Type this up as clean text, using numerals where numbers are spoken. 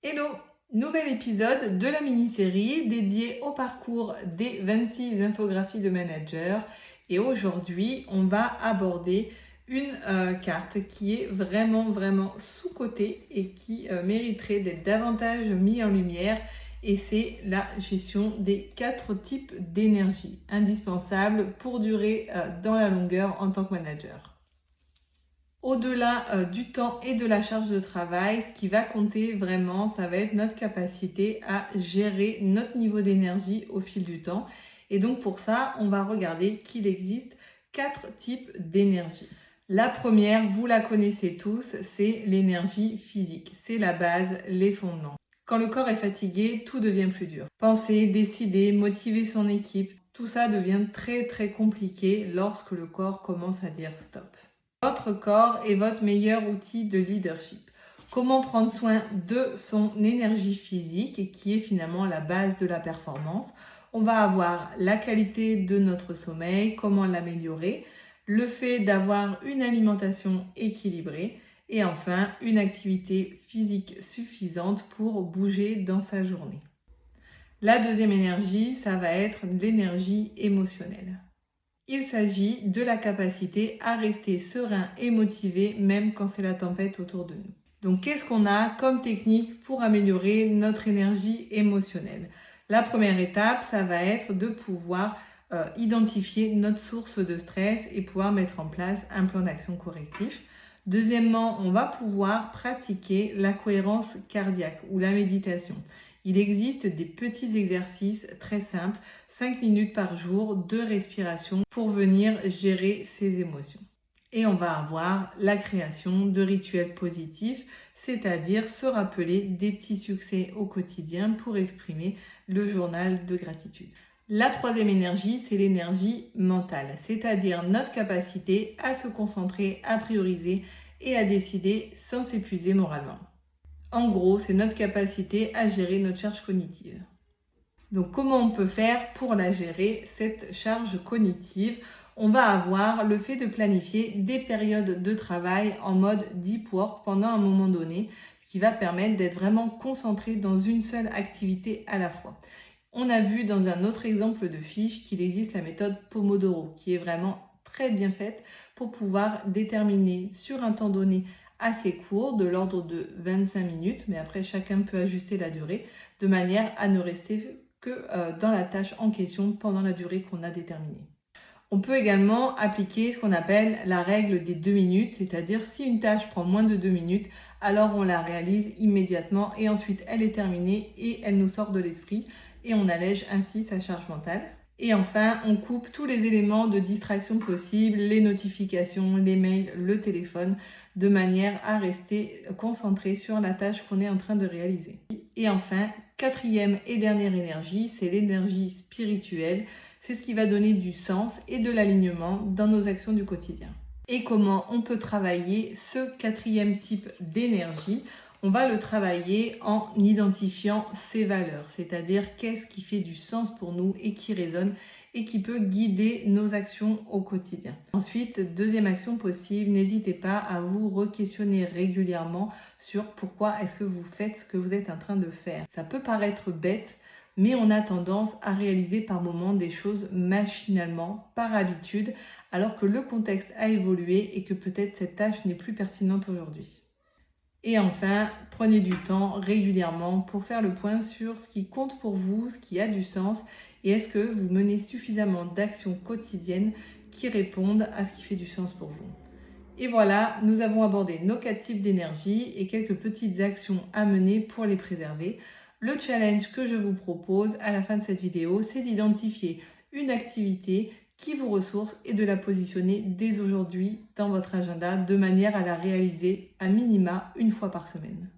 Hello! Nouvel épisode de la mini-série dédiée au parcours des 26 infographies de managers. Et aujourd'hui, on va aborder une carte qui est vraiment sous-cotée et qui mériterait d'être davantage mise en lumière. Et c'est la gestion des 4 types d'énergie indispensables pour durer dans la longueur en tant que manager. Au-delà du temps et de la charge de travail, ce qui va compter vraiment, ça va être notre capacité à gérer notre niveau d'énergie au fil du temps. Et donc pour ça, on va regarder qu'il existe 4 types d'énergie. La première, vous la connaissez tous, c'est l'énergie physique. C'est la base, les fondements. Quand le corps est fatigué, tout devient plus dur. Penser, décider, motiver son équipe, tout ça devient très compliqué lorsque le corps commence à dire stop. Votre corps est votre meilleur outil de leadership. Comment prendre soin de son énergie physique, qui est finalement la base de la performance? On va avoir la qualité de notre sommeil, comment l'améliorer, le fait d'avoir une alimentation équilibrée et enfin une activité physique suffisante pour bouger dans sa journée. La deuxième énergie, ça va être l'énergie émotionnelle. Il s'agit de la capacité à rester serein et motivé même quand c'est la tempête autour de nous. Donc qu'est-ce qu'on a comme technique pour améliorer notre énergie émotionnelle? La première étape, ça va être de pouvoir identifier notre source de stress et pouvoir mettre en place un plan d'action correctif. Deuxièmement, on va pouvoir pratiquer la cohérence cardiaque ou la méditation. Il existe des petits exercices très simples, 5 minutes par jour de respiration pour venir gérer ses émotions. Et on va avoir la création de rituels positifs, c'est-à-dire se rappeler des petits succès au quotidien pour exprimer le journal de gratitude. La troisième énergie, c'est l'énergie mentale, c'est-à-dire notre capacité à se concentrer, à prioriser et à décider sans s'épuiser moralement. En gros, c'est notre capacité à gérer notre charge cognitive. Donc comment on peut faire pour la gérer, cette charge cognitive? On va avoir le fait de planifier des périodes de travail en mode deep work pendant un moment donné, ce qui va permettre d'être vraiment concentré dans une seule activité à la fois. On a vu dans un autre exemple de fiche qu'il existe la méthode Pomodoro qui est vraiment très bien faite pour pouvoir déterminer sur un temps donné assez court, de l'ordre de 25 minutes, mais après chacun peut ajuster la durée de manière à ne rester que dans la tâche en question pendant la durée qu'on a déterminée. On peut également appliquer ce qu'on appelle la règle des 2 minutes, c'est-à-dire si une tâche prend moins de 2 minutes, alors on la réalise immédiatement et ensuite elle est terminée et elle nous sort de l'esprit et on allège ainsi sa charge mentale. Et enfin, on coupe tous les éléments de distraction possibles, les notifications, les mails, le téléphone, de manière à rester concentré sur la tâche qu'on est en train de réaliser. Et enfin, quatrième et dernière énergie, c'est l'énergie spirituelle. C'est ce qui va donner du sens et de l'alignement dans nos actions du quotidien. Et comment on peut travailler ce quatrième type d'énergie? On va le travailler en identifiant ses valeurs, c'est-à-dire qu'est-ce qui fait du sens pour nous et qui résonne et qui peut guider nos actions au quotidien. Ensuite, deuxième action possible, n'hésitez pas à vous re-questionner régulièrement sur pourquoi est-ce que vous faites ce que vous êtes en train de faire. Ça peut paraître bête, mais on a tendance à réaliser par moments des choses machinalement, par habitude, alors que le contexte a évolué et que peut-être cette tâche n'est plus pertinente aujourd'hui. Et enfin, prenez du temps régulièrement pour faire le point sur ce qui compte pour vous, ce qui a du sens et est-ce que vous menez suffisamment d'actions quotidiennes qui répondent à ce qui fait du sens pour vous. Et voilà, nous avons abordé nos 4 types d'énergie et quelques petites actions à mener pour les préserver. Le challenge que je vous propose à la fin de cette vidéo, c'est d'identifier une activité qui vous ressource et de la positionner dès aujourd'hui dans votre agenda de manière à la réaliser à minima une fois par semaine.